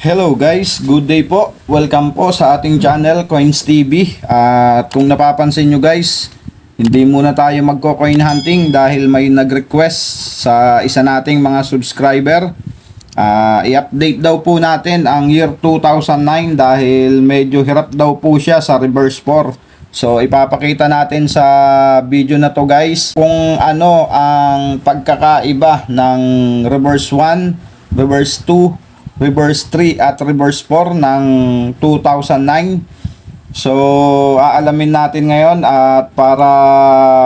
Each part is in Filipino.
Hello guys, good day po. Welcome po sa ating channel Coins TV. At kung napapansin nyo guys, hindi muna tayo magko-coin hunting dahil may nag-request sa isa nating mga subscriber. I-update daw po natin ang year 2009 dahil medyo hirap daw po siya sa reverse 4. So ipapakita natin sa video na to guys kung ano ang pagkakaiba ng reverse 1, reverse 2, reverse 3 at reverse 4 ng 2009. So aalamin natin ngayon at para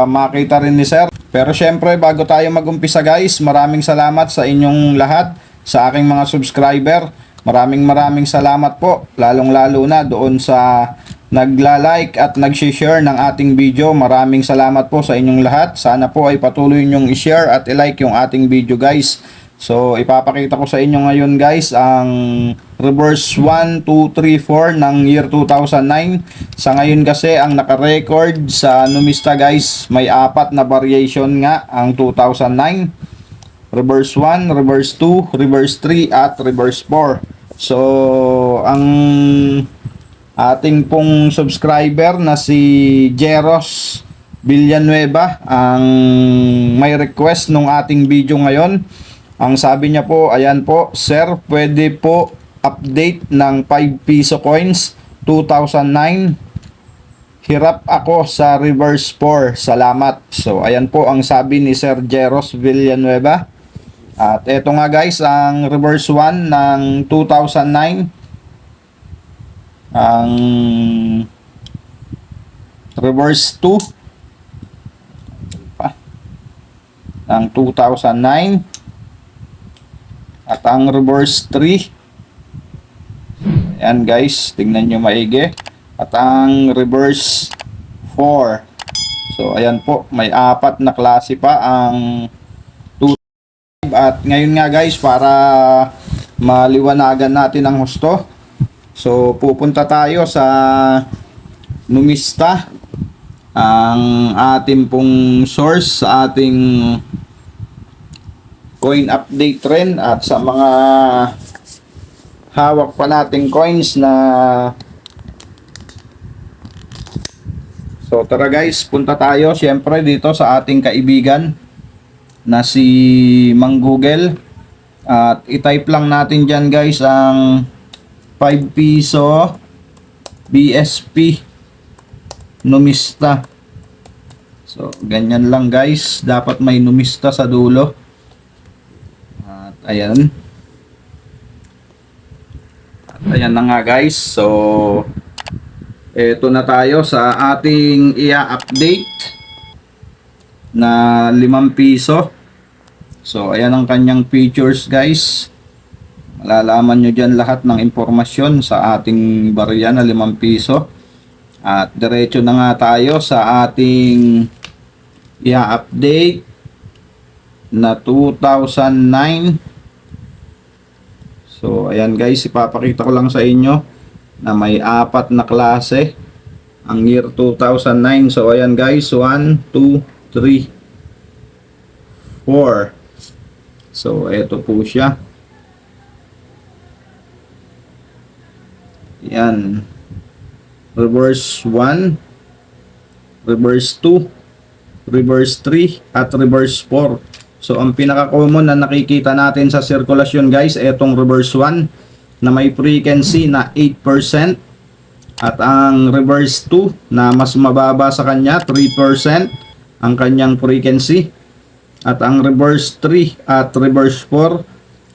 makita rin ni sir. Pero syempre bago tayo magumpisa guys, maraming salamat sa inyong lahat, sa aking mga subscriber. Maraming salamat po, lalong lalo na doon sa nagla-like at nag-share ng ating video. Maraming salamat po sa inyong lahat. Sana po ay patuloy nyong i-share at i-like yung ating video guys. So ipapakita ko sa inyo ngayon guys ang reverse 1, 2, 3, 4 ng year 2009. Sa ngayon kasi ang naka-record sa Numista guys, may 4 na variation nga ang 2009. Reverse 1, reverse 2, reverse 3 at reverse 4. So ang ating pong subscriber na si Jeros Villanueva ang may request nung ating video ngayon. Ang sabi niya po, ayan po, sir, pwede po update ng 5 piso coins 2009. Hirap ako sa reverse 4. Salamat. So, ayan po ang sabi ni Sir Jeros Villanueva. At eto nga guys, ang reverse 1 ng 2009. Ang reverse 2 ng 2009. At ang reverse 3, ayan guys, tingnan nyo maigi. At ang reverse 4. So ayan po, may 4 na klase pa ang 2. At ngayon nga guys, para maliwanagan natin ang husto, so pupunta tayo sa Numista, ang ating pong source sa ating coin update trend, at sa mga hawak pa nating coins na. So tara guys, punta tayo syempre dito sa ating kaibigan na si Mang Google, at i-type lang natin dyan guys ang 5 piso BSP Numista. So ganyan lang guys, dapat may Numista sa dulo. Ayan. Ayan na nga guys. So eto na tayo sa ating i-update na 5 piso. So ayan ang kanyang features guys. Malalaman nyo dyan lahat ng impormasyon sa ating barya na 5 piso. At diretso na nga tayo sa ating i-update na 2009. So ayan guys, ipapakita ko lang sa inyo na may 4 na klase ang year 2009. So ayan guys, 1, 2, 3, 4. So eto po siya. Ayan. Reverse 1, reverse 2, reverse 3 at reverse 4. So ang pinaka-common na nakikita natin sa sirkulasyon guys, etong reverse 1 na may frequency na 8%, at ang reverse 2 na mas mababa sa kanya, 3% ang kanyang frequency, at ang reverse 3 at reverse 4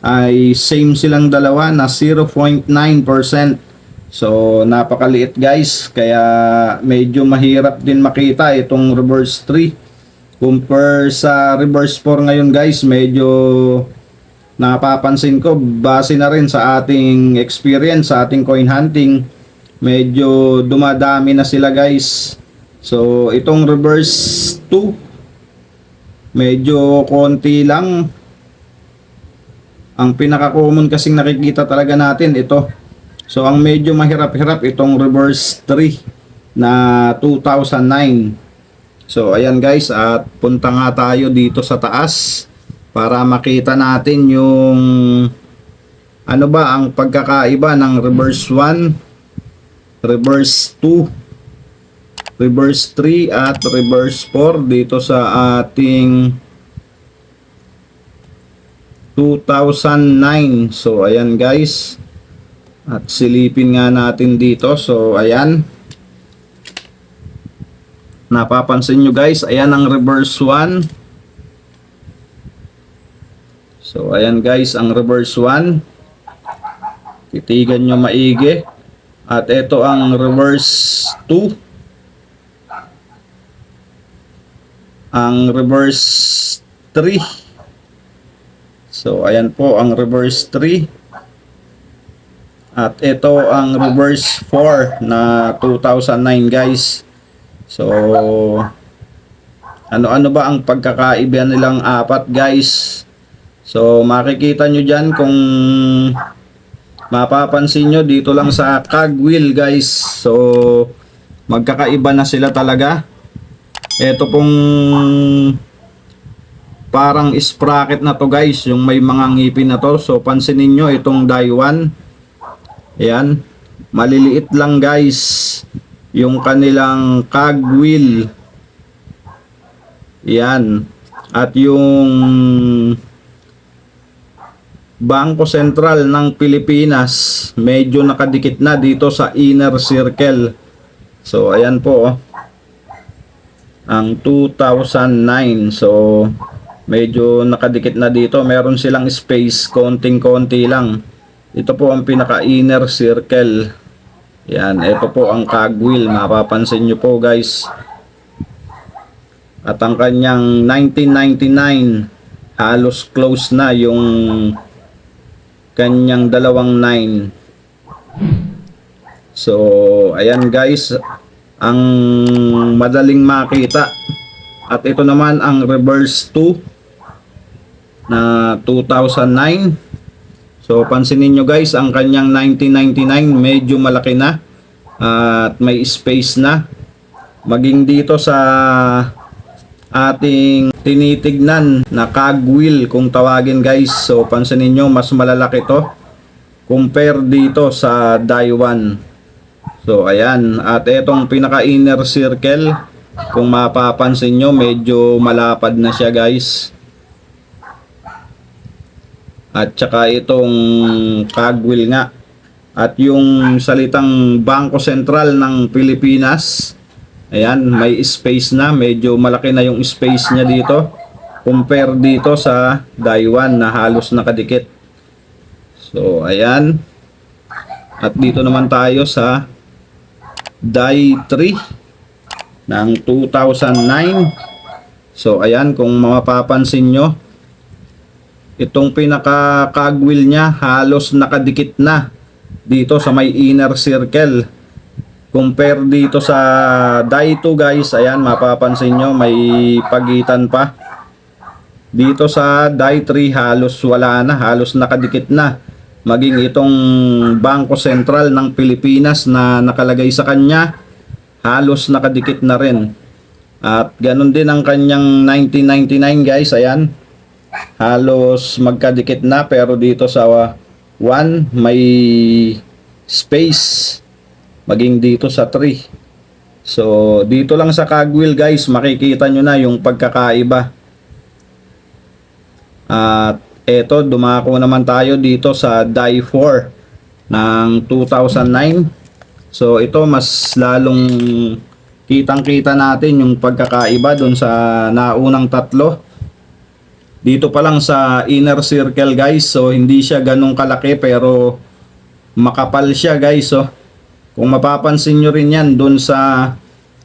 ay same silang dalawa na 0.9%. So napakaliit guys, kaya medyo mahirap din makita itong reverse 3 compare sa reverse 4 ngayon guys. Medyo napapansin ko, base na rin sa ating experience sa ating coin hunting, medyo dumadami na sila guys. So itong reverse 2 medyo konti lang. Ang pinaka-common kasing nakikita talaga natin ito. So ang medyo mahirap-hirap itong reverse 3 na 2009. So ayan guys, at punta nga tayo dito sa taas para makita natin yung Ano ba ang pagkakaiba ng reverse 1, reverse 2, reverse 3 at reverse 4 dito sa ating 2009? So ayan guys, at silipin nga natin dito. So ayan, napapansin nyo guys, ayan ang reverse 1. So ayan guys ang reverse 1, titigan nyo maigi. At ito ang reverse 2, ang reverse 3. So ayan po ang reverse 3. At ito ang reverse 4 na 2009 guys. So ano-ano ba ang pagkakaiba nilang apat guys? So makikita nyo dyan, kung mapapansin nyo dito lang sa cogwheel guys. So magkakaiba na sila talaga. Ito pong parang sprocket na to guys, yung may mga ngipin na to. So pansinin nyo itong die 1. Ayan, maliliit lang guys yung kanilang cogwheel. Ayan. At yung Bangko Sentral ng Pilipinas medyo nakadikit na dito sa inner circle. So ayan po ang 2009. So medyo nakadikit na dito, meron silang space konting-konti lang. Ito po ang pinaka inner circle. Yan, ito po ang cogwheel, mapapansin nyo po guys. At ang kanyang 1999, halos close na yung kanyang dalawang 9. So ayan guys ang madaling makita. At ito naman ang reverse 2 na 2009. So pansinin nyo guys, ang kanyang 1999 medyo malaki na at may space na. Maging dito sa ating tinitignan na cogwheel kung tawagin guys. So pansinin nyo, mas malalaki to compare dito sa die 1. So ayan, at itong pinaka inner circle, kung mapapansin nyo medyo malapad na siya guys. At saka itong cogwheel nga. At yung salitang Bangko Sentral ng Pilipinas, ayan, may space na, medyo malaki na yung space niya dito compare dito sa die 1 na halos nakadikit. So ayan. At dito naman tayo sa die 3 ng 2009. So ayan, kung mapapansin nyo, itong pinaka cogwheel niya halos nakadikit na dito sa may inner circle compare dito sa die 2 guys. Ayan, mapapansin nyo may pagitan pa. Dito sa die 3 halos wala na, halos nakadikit na. Maging itong Bangko Sentral ng Pilipinas na nakalagay sa kanya, halos nakadikit na rin. At ganun din ang kanyang 1999 guys. Ayan, halos magkadikit na, pero dito sa 1 may space, maging dito sa 3. So dito lang sa cogwheel guys makikita nyo na yung pagkakaiba. At eto, dumako naman tayo dito sa die 4 ng 2009. So ito mas lalong kitang kita natin yung pagkakaiba dun sa naunang tatlo. Dito pa lang sa inner circle guys, so hindi siya ganong kalaki pero makapal siya guys. So kung mapapansin nyo rin yan dun sa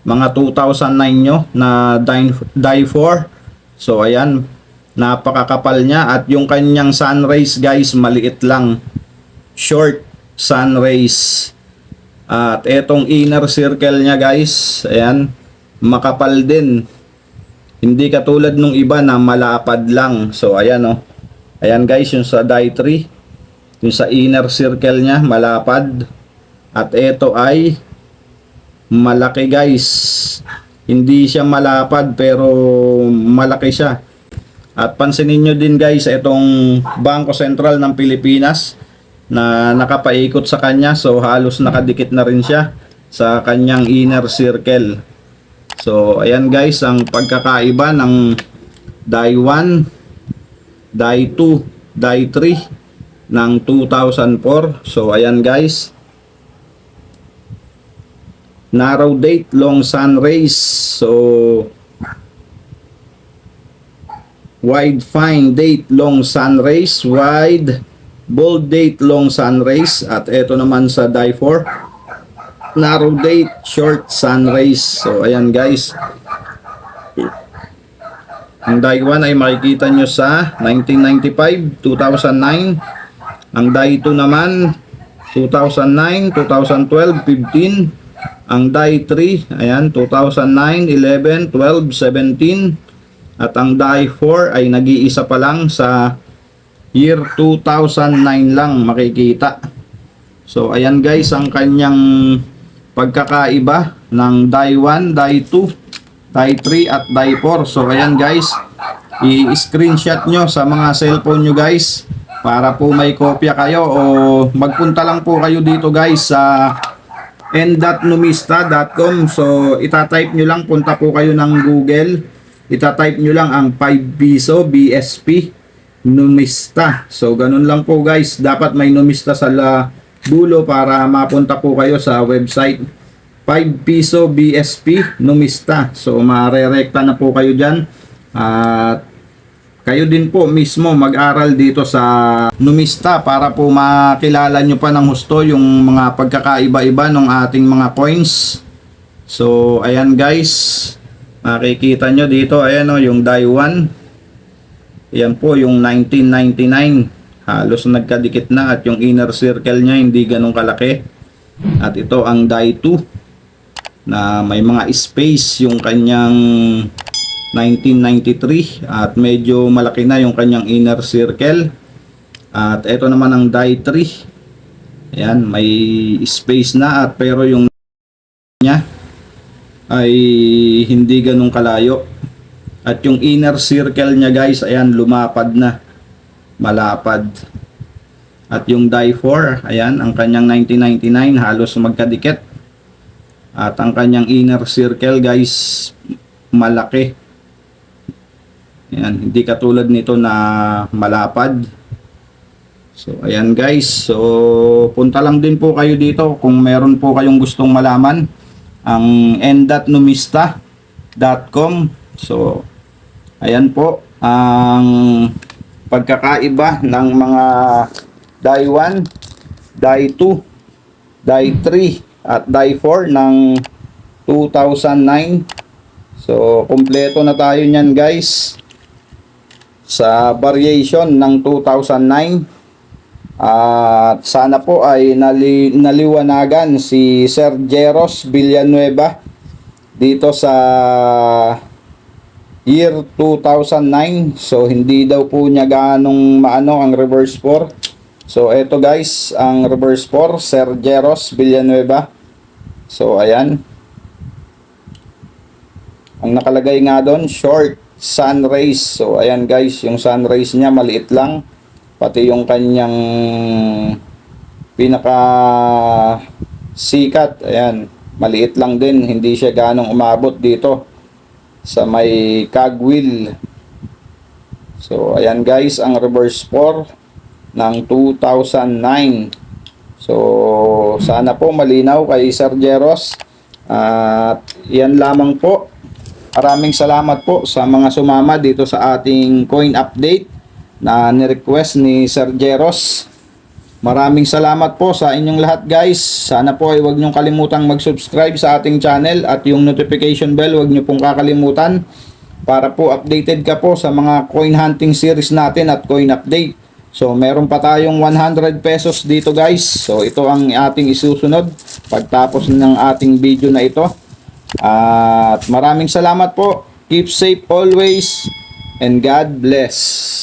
mga 2009 nyo na die 4. So ayan, napakakapal niya. At yung kanyang sun rays guys maliit lang, short sun rays. At etong inner circle niya guys, ayan, makapal din. Hindi katulad nung iba na malapad lang. So ayan oh. Ayan guys, yung sa die 3, yung sa inner circle niya malapad. At ito ay malaki guys. Hindi siya malapad pero malaki siya. At pansinin nyo din guys, itong Bangko Sentral ng Pilipinas, na nakapaikot sa kanya. So halos nakadikit na rin siya sa kanyang inner circle. So ayan guys ang pagkakaiba ng die 1, die 2, die 3 ng 2004. So ayan guys, narrow date, long sun rays. So wide fine date, long sun rays, wide bold date, long sun rays. At ito naman sa die 4, narrow date, short sun rays. So ayan guys, ang die 1 ay makikita nyo sa 1995, 2009. Ang die 2 naman 2009, 2012, 15. Ang die 3, ayan, 2009, 11, 12, 17. At ang die 4 ay nag-iisa pa lang sa year 2009 lang makikita. So ayan guys ang kanyang pagkakaiba ng die 1, die 2, die 3 at die 4. So ayan guys, i-screenshot nyo sa mga cellphone nyo guys para po may kopya kayo, o magpunta lang po kayo dito guys sa n.numista.com. So itatype nyo lang, punta po kayo ng Google, itatype nyo lang ang 5 piso BSP Numista. So ganun lang po guys, dapat may numista sa dulo para mapunta po kayo sa website 5 piso BSP Numista. So marerekta na po kayo dyan, at kayo din po mismo mag-aral dito sa Numista para po makilala nyo pa ng husto yung mga pagkakaiba-iba ng ating mga coins. So ayan guys, makikita nyo dito, ayan o, yung die 1. Ayan po yung 1999, halos nagkadikit na, at yung inner circle nya hindi ganun kalaki. At ito ang die 2 na may mga space yung kanyang 1993, at medyo malaki na yung kanyang inner circle. At ito naman ang die 3, ayan, may space na, at pero yung nya ay hindi ganun kalayo. At yung inner circle nya guys, ayan, lumapad na, malapad. At yung die 4, ayan, ang kanyang 1999 halos magkadikit. At ang kanyang inner circle guys, malaki. Ayan, hindi katulad nito na malapad. So ayan guys, so punta lang din po kayo dito kung meron po kayong gustong malaman, ang n.numista.com. So ayan po ang pagkakaiba ng mga die 1, die 2, die 3 at die 4 ng 2009. So kompleto na tayo niyan guys sa variation ng 2009. At sana po ay naliwanagan si Sir Jeros Villanueva dito sa year 2009. So hindi daw po niya ganong maano ang reverse 4. So eto guys ang reverse 4, Sir Jeros Villanueva. So ayan, ang nakalagay nga doon, short sun rays. So ayan guys, yung sun rays niya maliit lang, pati yung kanyang pinaka sikat, ayan, maliit lang din, hindi siya ganong umabot dito sa may cogwheel. So ayan guys ang reverse 4 ng 2009. So sana po malinaw kay Sir Jeros. At yan lamang po. Maraming salamat po sa mga sumama dito sa ating coin update na ni-request ni Sir Jeros. Maraming salamat po sa inyong lahat guys. Sana po ay huwag niyong kalimutang mag-subscribe sa ating channel, at yung notification bell huwag niyo pong kakalimutan para po updated ka po sa mga coin hunting series natin at coin update. So meron pa tayong 100 pesos dito guys. So ito ang ating isusunod pagtapos ng ating video na ito. At maraming salamat po. Keep safe always and God bless.